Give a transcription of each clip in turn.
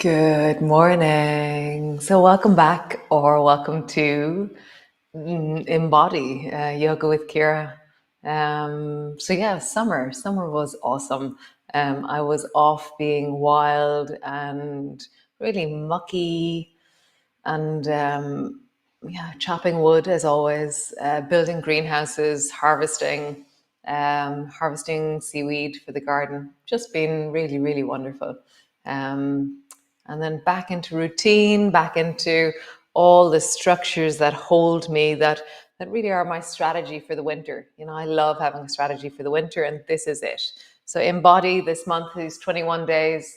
Good morning. So, welcome back or welcome to Embody Yoga with Ciara. Summer was awesome. I was off being wild and really mucky and chopping wood as always, building greenhouses, harvesting seaweed for the garden. Just been really, really wonderful. Um, and then back into routine, back into all the structures that hold me, that really are my strategy for the winter. You know, I love having a strategy for the winter, and this is it. So Embody this month is 21 days.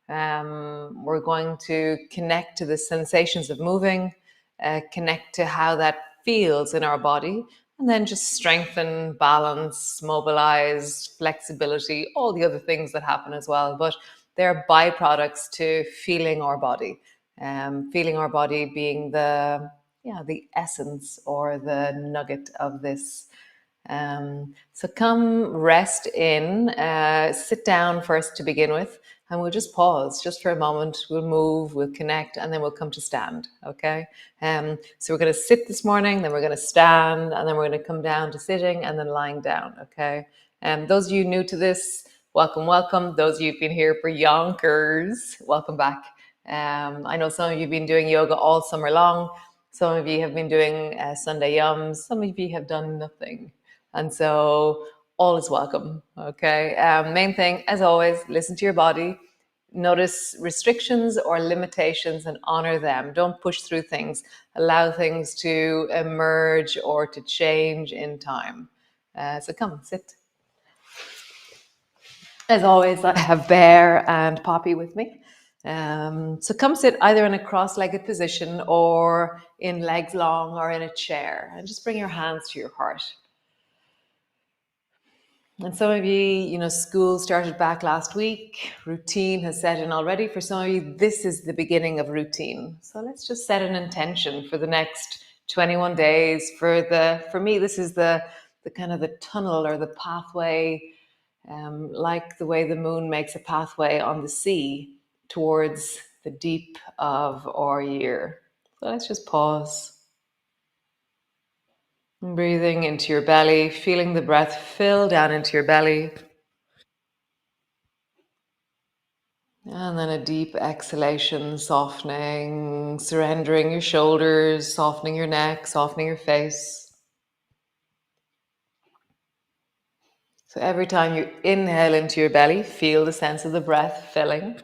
We're going to connect to the sensations of moving, connect to how that feels in our body, and then just strengthen, balance, mobilize, flexibility, all the other things that happen as well. But they're byproducts to feeling our body. Feeling our body being the essence or the nugget of this. So come rest in, sit down first to begin with, and we'll just pause just for a moment. We'll move, we'll connect, and then we'll come to stand. Okay. So we're going to sit this morning, then we're going to stand, and then we're going to come down to sitting and then lying down. Okay. Those of you new to this, welcome, welcome. Those of you who've been here for yonkers, welcome back. I know some of you have been doing yoga all summer long. Some of you have been doing Sunday yums. Some of you have done nothing. And so all is welcome. Okay. Main thing, as always, listen to your body. Notice restrictions or limitations and honor them. Don't push through things. Allow things to emerge or to change in time. So come, sit. As always, I have Bear and Poppy with me. So come sit either in a cross-legged position or in legs long or in a chair, and just bring your hands to your heart. And some of you, school started back last week. Routine has set in already. For some of you, this is the beginning of routine. So let's just set an intention for the next 21 days. For me, this is the kind of the tunnel or the pathway, like the way the moon makes a pathway on the sea towards the deep of our year. So let's just pause. Breathing into your belly, feeling the breath fill down into your belly. And then a deep exhalation, softening, surrendering your shoulders, softening your neck, softening your face. So every time you inhale into your belly, feel the sense of the breath filling.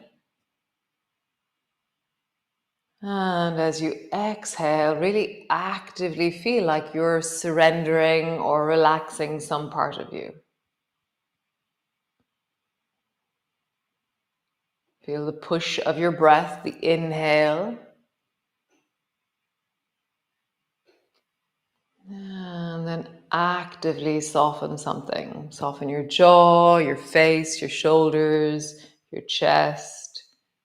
And as you exhale, really actively feel like you're surrendering or relaxing some part of you. Feel the push of your breath, the inhale. And then actively soften something. Soften your jaw, your face, your shoulders, your chest,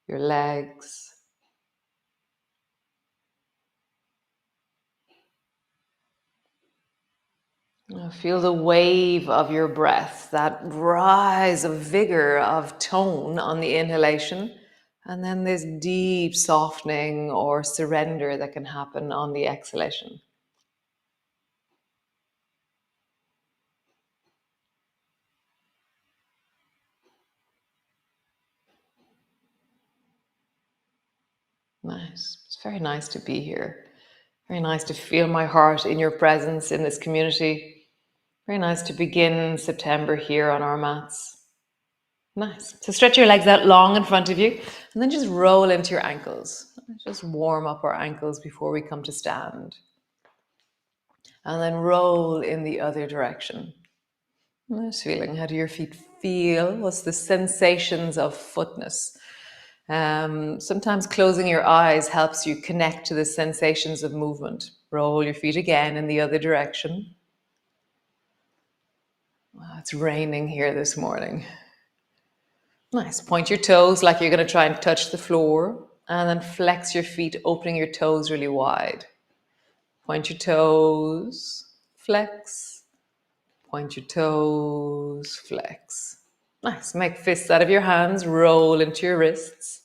your legs. Now feel the wave of your breath, that rise of vigor, of tone on the inhalation, and then this deep softening or surrender that can happen on the exhalation. Nice. It's very nice to be here. Very nice to feel my heart in your presence in this community. Very nice to begin September here on our mats. Nice. So stretch your legs out long in front of you and then just roll into your ankles. Just warm up our ankles before we come to stand. And then roll in the other direction. Nice feeling. How do your feet feel? What's the sensations of footness? Sometimes closing your eyes helps you connect to the sensations of movement. Roll your feet again in the other direction. Wow, it's raining here this morning. Nice. Point your toes like you're going to try and touch the floor, and then flex your feet, opening your toes really wide. Point your toes, flex. Point your toes, flex. Nice. Make fists out of your hands, roll into your wrists.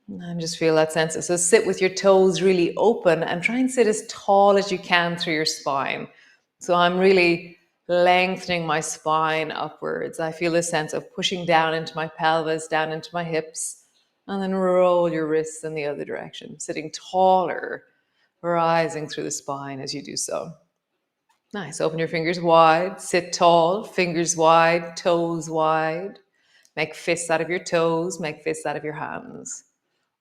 And just feel that sense. So sit with your toes really open and try and sit as tall as you can through your spine. So I'm really lengthening my spine upwards. I feel this sense of pushing down into my pelvis, down into my hips, and then roll your wrists in the other direction, sitting taller, rising through the spine as you do so. Nice. Open your fingers wide, sit tall, fingers wide, toes wide. Make fists out of your toes, make fists out of your hands.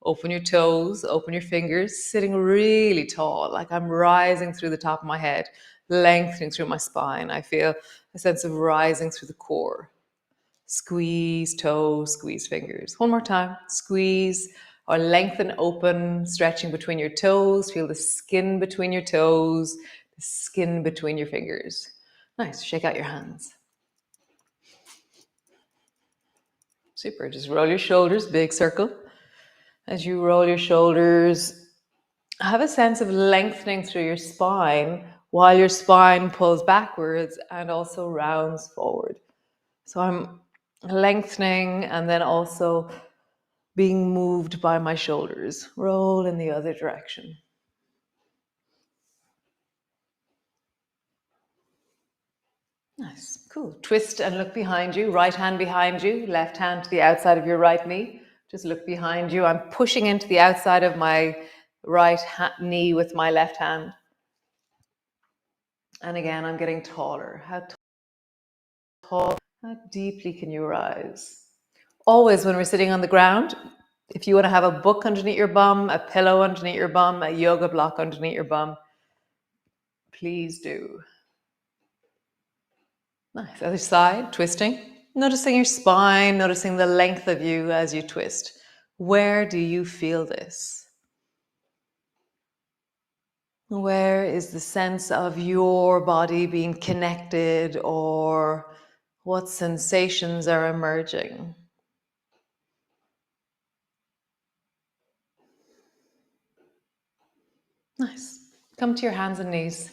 Open your toes, open your fingers, sitting really tall, like I'm rising through the top of my head, lengthening through my spine. I feel a sense of rising through the core. Squeeze toes, squeeze fingers. One more time. Squeeze or lengthen open, stretching between your toes. Feel the skin between your toes, the skin between your fingers. Nice. Shake out your hands. Super. Just roll your shoulders, big circle. As you roll your shoulders, have a sense of lengthening through your spine while your spine pulls backwards and also rounds forward. So I'm lengthening and then also being moved by my shoulders. Roll in the other direction. Nice, cool. Twist and look behind you. Right hand behind you, left hand to the outside of your right knee. Just look behind you. I'm pushing into the outside of my knee with my left hand. And again, I'm getting taller. How tall, how deeply can you rise? Always when we're sitting on the ground, if you want to have a book underneath your bum, a pillow underneath your bum, a yoga block underneath your bum, please do. Nice. Other side, twisting. Noticing your spine, noticing the length of you as you twist. Where do you feel this? Where is the sense of your body being connected, or what sensations are emerging? Nice. Come to your hands and knees.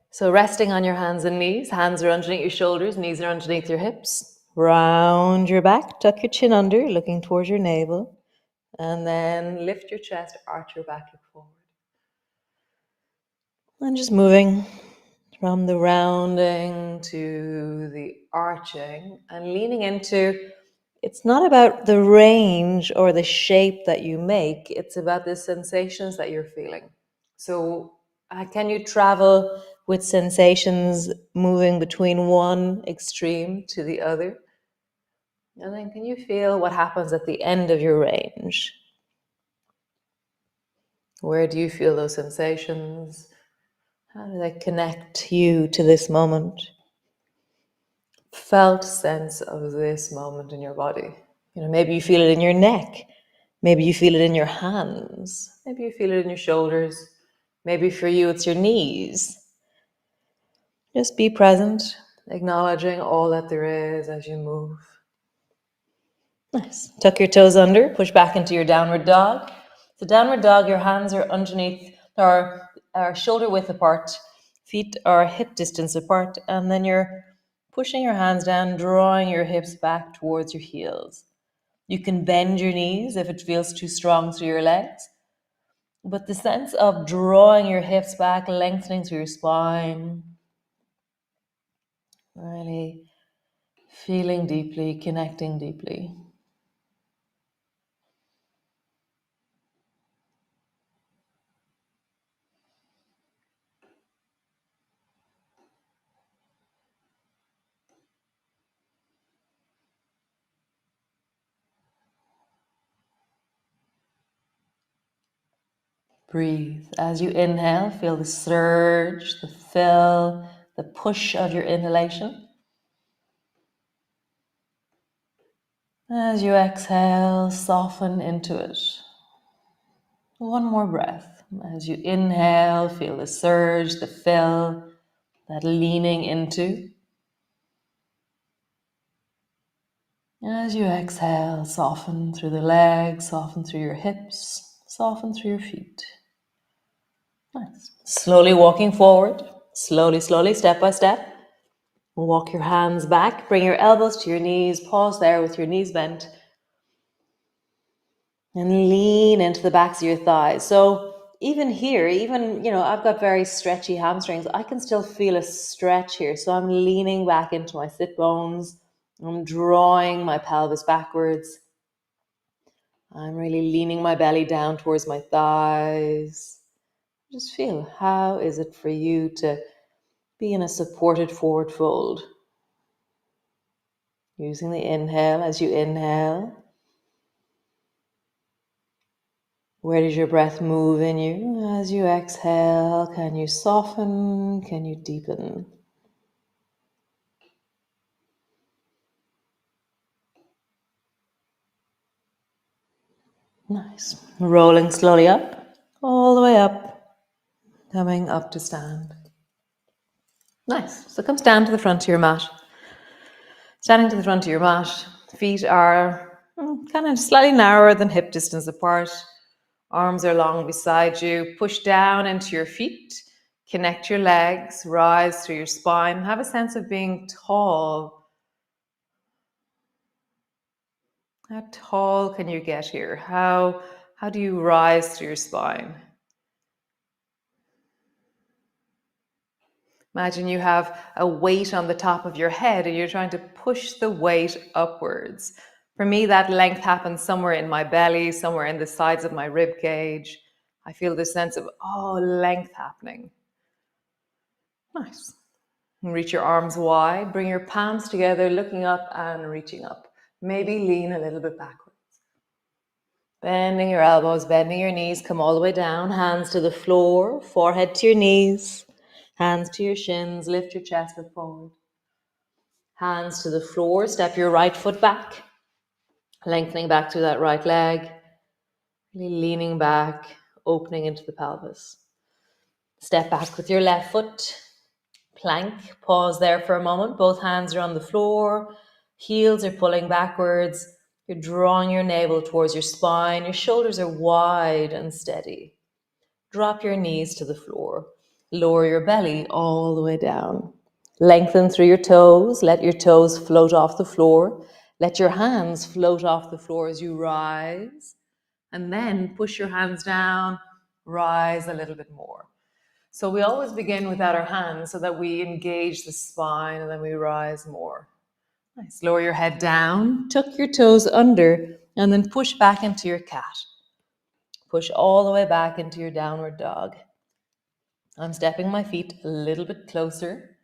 So resting on your hands and knees, hands are underneath your shoulders, knees are underneath your hips. Round your back, tuck your chin under, looking towards your navel. And then lift your chest, arch your back, look forward. And just moving from the rounding to the arching and leaning into, it's not about the range or the shape that you make, it's about the sensations that you're feeling. So can you travel with sensations moving between one extreme to the other? And then can you feel what happens at the end of your range? Where do you feel those sensations? How do they connect you to this moment? Felt sense of this moment in your body. Maybe you feel it in your neck. Maybe you feel it in your hands. Maybe you feel it in your shoulders. Maybe for you it's your knees. Just be present, acknowledging all that there is as you move. Nice. Tuck your toes under, push back into your downward dog. So downward dog, your hands are underneath, are shoulder width apart, feet are hip distance apart, and then you're pushing your hands down, drawing your hips back towards your heels. You can bend your knees if it feels too strong through your legs, but the sense of drawing your hips back, lengthening through your spine, really feeling deeply, connecting deeply. Breathe. As you inhale, feel the surge, the fill, the push of your inhalation. As you exhale, soften into it. One more breath. As you inhale, feel the surge, the fill, that leaning into. As you exhale, soften through the legs, soften through your hips, soften through your feet. Nice. Slowly walking forward, slowly, step by step. Walk your hands back, bring your elbows to your knees, pause there with your knees bent. And lean into the backs of your thighs. So even here, I've got very stretchy hamstrings. I can still feel a stretch here. So I'm leaning back into my sit bones. I'm drawing my pelvis backwards. I'm really leaning my belly down towards my thighs. Just feel, how is it for you to be in a supported forward fold? Using the inhale as you inhale. Where does your breath move in you? As you exhale, can you soften? Can you deepen? Nice. Rolling slowly up, all the way up, coming up to stand. Nice. So come stand to the front of your mat. Standing to the front of your mat, feet are kind of slightly narrower than hip distance apart. Arms are long beside you. Push down into your feet. Connect your legs. Rise through your spine. Have a sense of being tall. How tall can you get here? How do you rise through your spine? Imagine you have a weight on the top of your head and you're trying to push the weight upwards. For me, that length happens somewhere in my belly, somewhere in the sides of my rib cage. I feel this sense of, length happening. Nice. And reach your arms wide. Bring your palms together, looking up and reaching up. Maybe lean a little bit backwards. Bending your elbows, bending your knees, come all the way down. Hands to the floor, forehead to your knees. Hands to your shins, lift your chest, look forward. Hands to the floor, step your right foot back. Lengthening back through that right leg. Really leaning back, opening into the pelvis. Step back with your left foot. Plank, pause there for a moment. Both hands are on the floor. Heels are pulling backwards. You're drawing your navel towards your spine. Your shoulders are wide and steady. Drop your knees to the floor. Lower your belly all the way down. Lengthen through your toes. Let your toes float off the floor. Let your hands float off the floor as you rise. And then push your hands down. Rise a little bit more. So we always begin without our hands so that we engage the spine and then we rise more. Nice. Lower your head down, tuck your toes under, and then push back into your cat. Push all the way back into your downward dog. I'm stepping my feet a little bit closer.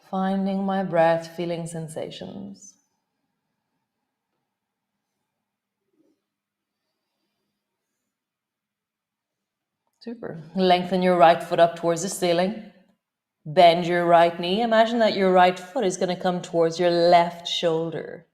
Finding my breath, feeling sensations. Super. Lengthen your right foot up towards the ceiling. Bend your right knee. Imagine that your right foot is going to come towards your left shoulder.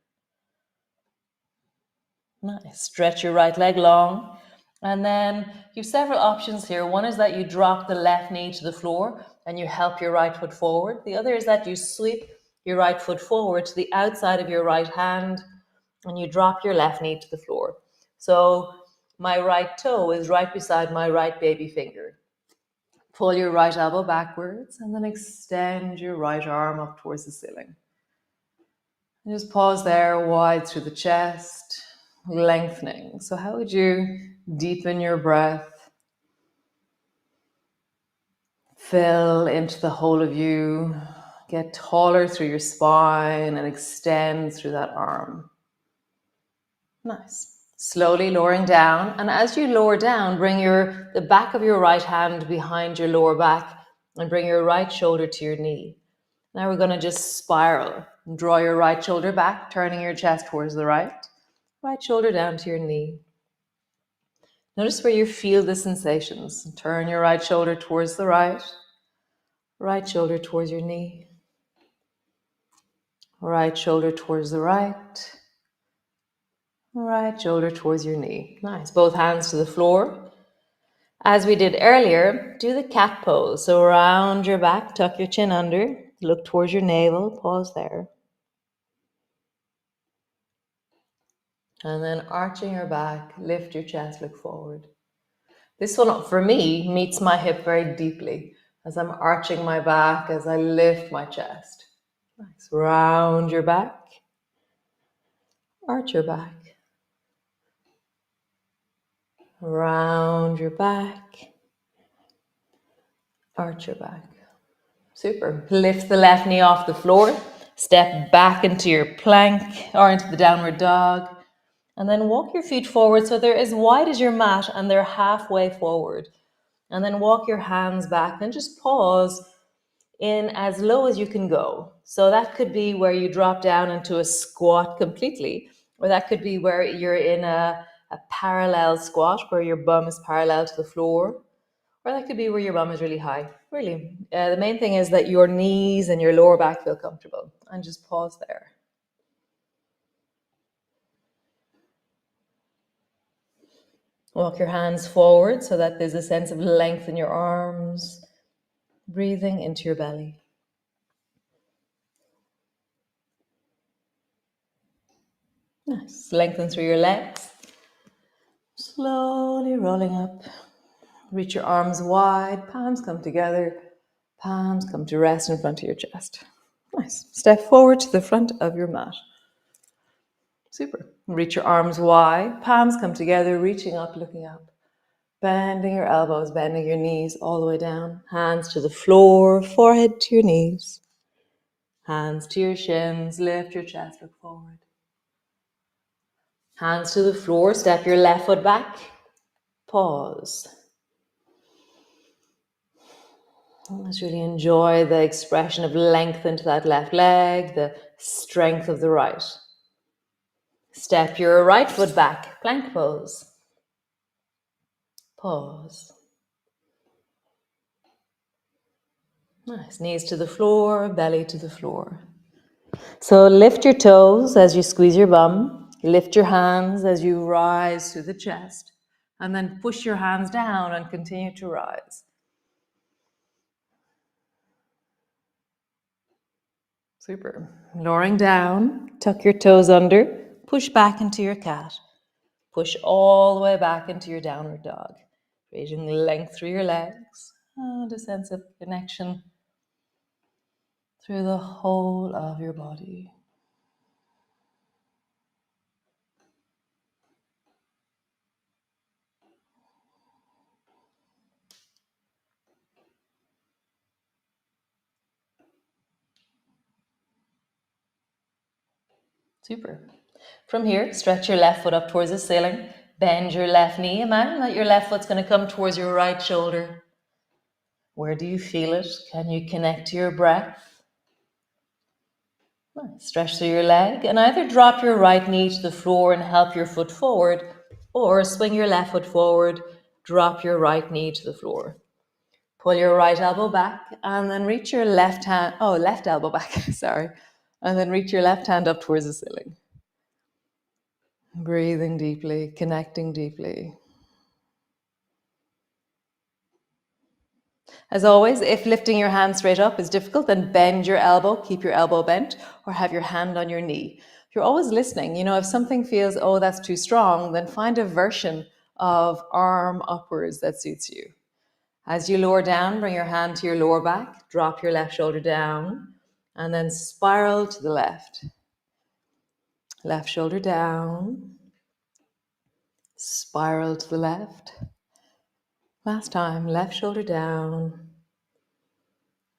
Nice. Stretch your right leg long. And then you have several options here. One is that you drop the left knee to the floor and you help your right foot forward. The other is that you sweep your right foot forward to the outside of your right hand and you drop your left knee to the floor. So my right toe is right beside my right baby finger. Pull your right elbow backwards and then extend your right arm up towards the ceiling. And just pause there, wide through the chest, lengthening. So how would you deepen your breath? Fill into the whole of you. Get taller through your spine and extend through that arm. Nice. Slowly lowering down. And as you lower down, bring the back of your right hand behind your lower back and bring your right shoulder to your knee. Now we're going to just spiral. Draw your right shoulder back, turning your chest towards the right. Right shoulder down to your knee. Notice where you feel the sensations. Turn your right shoulder towards the right. Right shoulder towards your knee. Right shoulder towards the right. Right shoulder towards your knee. Nice. Both hands to the floor. As we did earlier, do the cat pose. So round your back, tuck your chin under, look towards your navel, pause there. And then arching your back, lift your chest, look forward. This one, for me, meets my hip very deeply as I'm arching my back, as I lift my chest. Nice. Round your back, arch your back. round your back, arch your back. Super. Lift the left knee off the floor, step back into your plank or into the downward dog, and then walk your feet forward so they're as wide as your mat and they're halfway forward. And then walk your hands back and just pause in as low as you can go. So that could be where you drop down into a squat completely, or that could be where you're in a parallel squat where your bum is parallel to the floor, or that could be where your bum is really high. Really, the main thing is that your knees and your lower back feel comfortable. And just pause there. Walk your hands forward so that there's a sense of length in your arms, breathing into your belly. Nice. Lengthen through your legs. Slowly rolling up. Reach your arms wide, palms come together, palms come to rest in front of your chest. Nice. Step forward to the front of your mat. Super. Reach your arms wide, palms come together, reaching up, looking up. Bending your elbows, bending your knees all the way down. Hands to the floor, forehead to your knees. Hands to your shins, lift your chest, look forward. Hands to the floor, step your left foot back. Pause. Let's really enjoy the expression of length into that left leg, the strength of the right. Step your right foot back, plank pose. Pause. Nice, knees to the floor, belly to the floor. So lift your toes as you squeeze your bum. Lift your hands as you rise through the chest. And then push your hands down and continue to rise. Super. Lowering down, tuck your toes under, push back into your cat. Push all the way back into your downward dog, creating length through your legs and a sense of connection through the whole of your body. Super. From here, stretch your left foot up towards the ceiling. Bend your left knee. Imagine that your left foot's going to come towards your right shoulder. Where do you feel it? Can you connect to your breath? Nice. Stretch through your leg and either drop your right knee to the floor and help your foot forward, or swing your left foot forward, drop your right knee to the floor. Pull your right elbow back and then reach your left elbow back, sorry. And then reach your left hand up towards the ceiling. Breathing deeply, connecting deeply. As always, if lifting your hand straight up is difficult, then bend your elbow, keep your elbow bent, or have your hand on your knee. You're always listening. If something feels, oh, that's too strong, then find a version of arm upwards that suits you. As you lower down, bring your hand to your lower back, drop your left shoulder down, and then spiral to the left. Left shoulder down, spiral to the left. Last time, left shoulder down,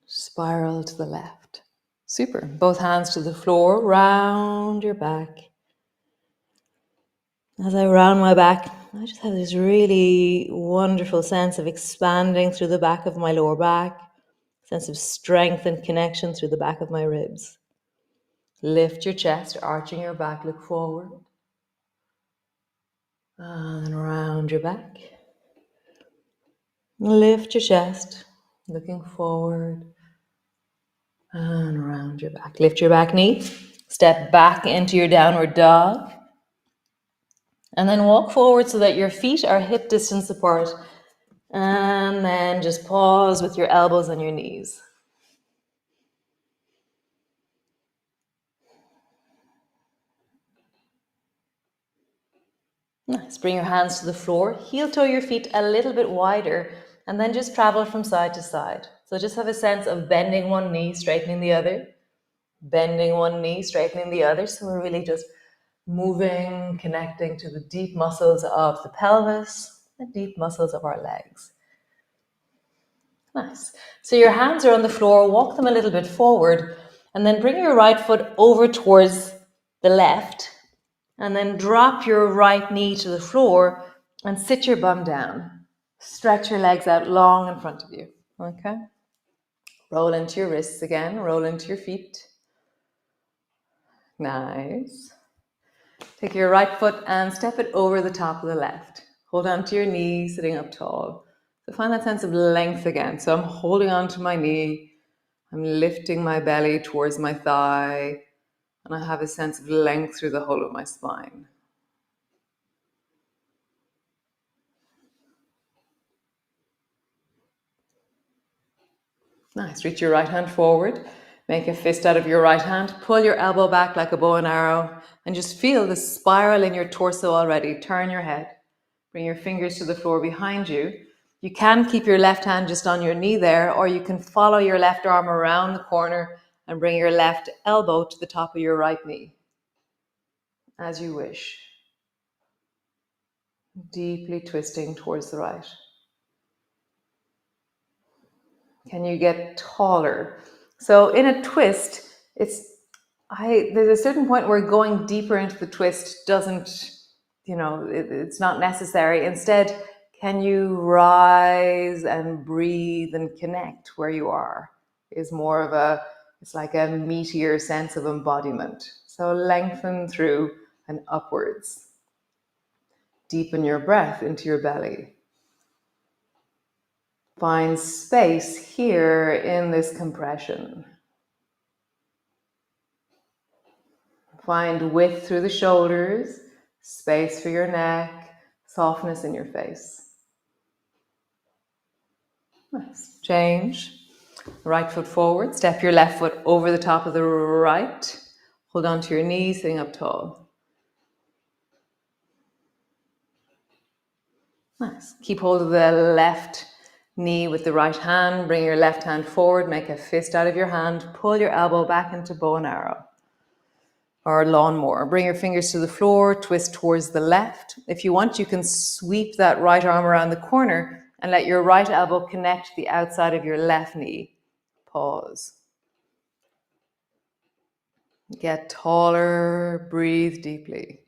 spiral to the left. Super. Both hands to the floor, round your back. As I round my back, I just have this really wonderful sense of expanding through the back of my lower back, sense of strength and connection through the back of my ribs. Lift your chest, arching your back, look forward. And then round your back. Lift your chest, looking forward. And around your back. Lift your back knee. Step back into your downward dog. And then walk forward so that your feet are hip distance apart. And then just pause with your elbows on your knees. Nice. Bring your hands to the floor. Heel toe your feet a little bit wider. And then just travel from side to side. So just have a sense of bending one knee, straightening the other. Bending one knee, straightening the other. So we're really just moving, connecting to the deep muscles of the pelvis. the deep muscles of our legs. Nice. So your hands are on the floor, walk them a little bit forward, and then bring your right foot over towards the left, and then drop your right knee to the floor and sit your bum down. Stretch your legs out long in front of you. Okay? Roll into your wrists again, roll into your feet. Nice. Take your right foot and step it over the top of the left. Hold on to your knee, sitting up tall. So find that sense of length again. So I'm holding on to my knee. I'm lifting my belly towards my thigh. And I have a sense of length through the whole of my spine. Nice. Reach your right hand forward. Make a fist out of your right hand. Pull your elbow back like a bow and arrow. And just feel the spiral in your torso already. Turn your head. Bring your fingers to the floor behind you. You can keep your left hand just on your knee there, or you can follow your left arm around the corner and bring your left elbow to the top of your right knee. As you wish. Deeply twisting towards the right. Can you get taller? So in a twist, there's a certain point where going deeper into the twist doesn't, it's not necessary. Instead, can you rise and breathe and connect where you are? Is more of it's like a meatier sense of embodiment. So lengthen through and upwards. Deepen your breath into your belly. Find space here in this compression. Find width through the shoulders, space for your neck, softness in your face. Nice. Change. Right foot forward. Step your left foot over the top of the right. Hold on to your knees, sitting up tall. Nice. Keep hold of the left knee with the right hand. Bring your left hand forward. Make a fist out of your hand. Pull your elbow back into bow and arrow. Or lawnmower. Bring your fingers to the floor, twist towards the left. If you want, you can sweep that right arm around the corner and let your right elbow connect the outside of your left knee. Pause. Get taller, breathe deeply.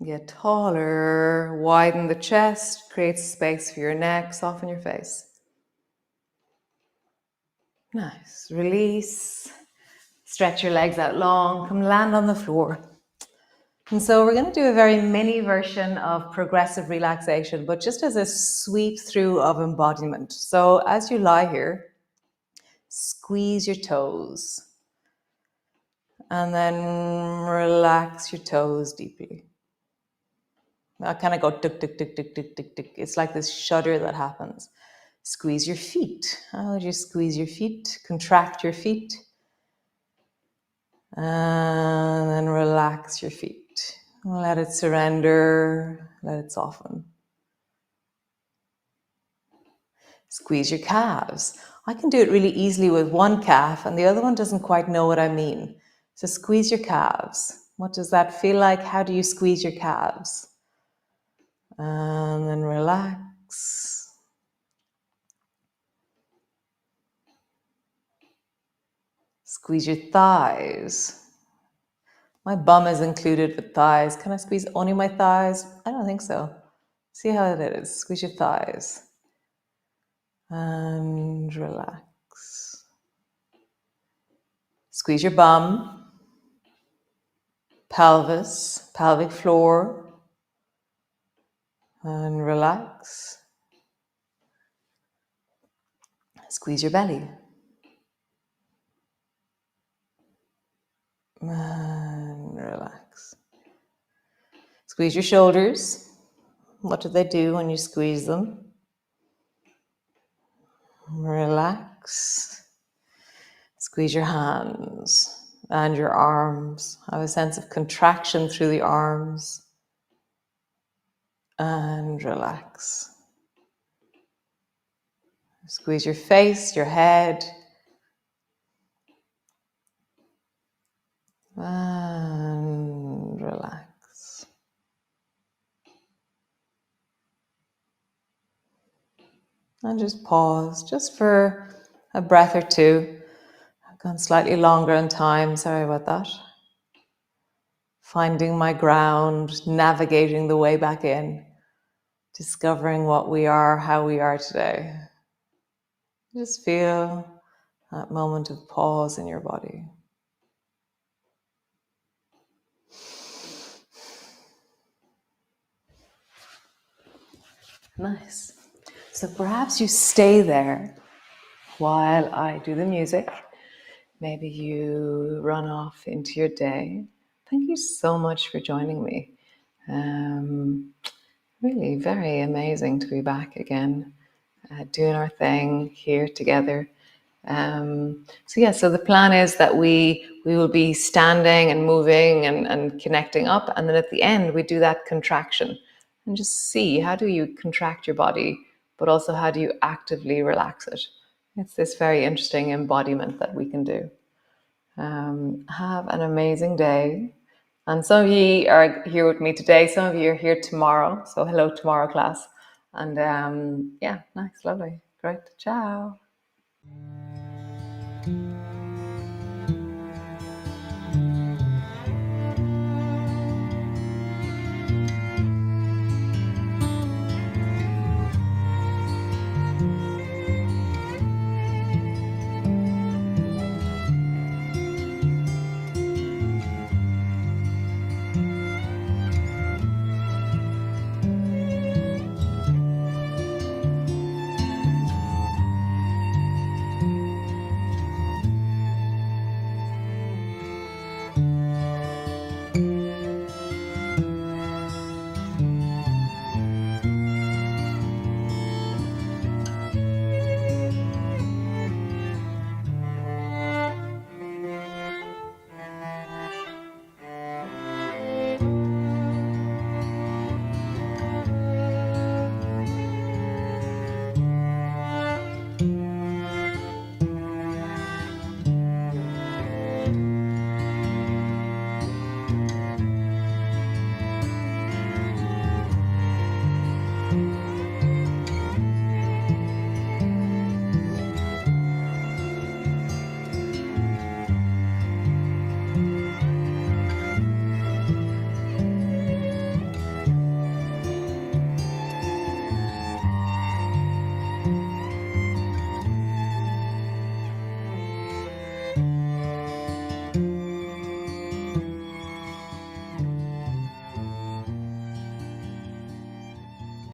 Get taller, widen the chest, create space for your neck, soften your face. Nice. Release. Stretch your legs out long. Come land on the floor. And so we're going to do a very mini version of progressive relaxation, but just as a sweep through of embodiment. So as you lie here, squeeze your toes and then relax your toes deeply. I kind of go tick, tick, tick, tick, tick, tick, tick. It's like this shudder that happens. Squeeze your feet. How would you squeeze your feet? Contract your feet. And then relax your feet. Let it surrender. Let it soften. Squeeze your calves. I can do it really easily with one calf and the other one doesn't quite know what I mean. So squeeze your calves. What does that feel like? How do you squeeze your calves? And then relax. Squeeze your thighs. My bum is included with thighs. Can I squeeze only my thighs? I don't think so. See how it is. Squeeze your thighs. And relax. Squeeze your bum, pelvis, pelvic floor, and relax. Squeeze your belly. And relax. Squeeze your shoulders. What do they do when you squeeze them? Relax. Squeeze your hands and your arms. Have a sense of contraction through the arms and relax. Squeeze your face, your head, and relax. And just pause, just for a breath or two. I've gone slightly longer in time, sorry about that. Finding my ground, navigating the way back in, discovering what we are, how we are today. Just feel that moment of pause in your body. Nice. So perhaps you stay there while I do the music. Maybe you run off into your day. Thank you so much for joining me. Really very amazing to be back again, doing our thing here together. So the plan is that we will be standing and moving and connecting up, and then at the end we do that contraction and just see, how do you contract your body, but also how do you actively relax it. It's this very interesting embodiment that we can do. Have an amazing day. And some of you are here with me today, some of you are here tomorrow, so hello tomorrow class. And nice, lovely, great, ciao.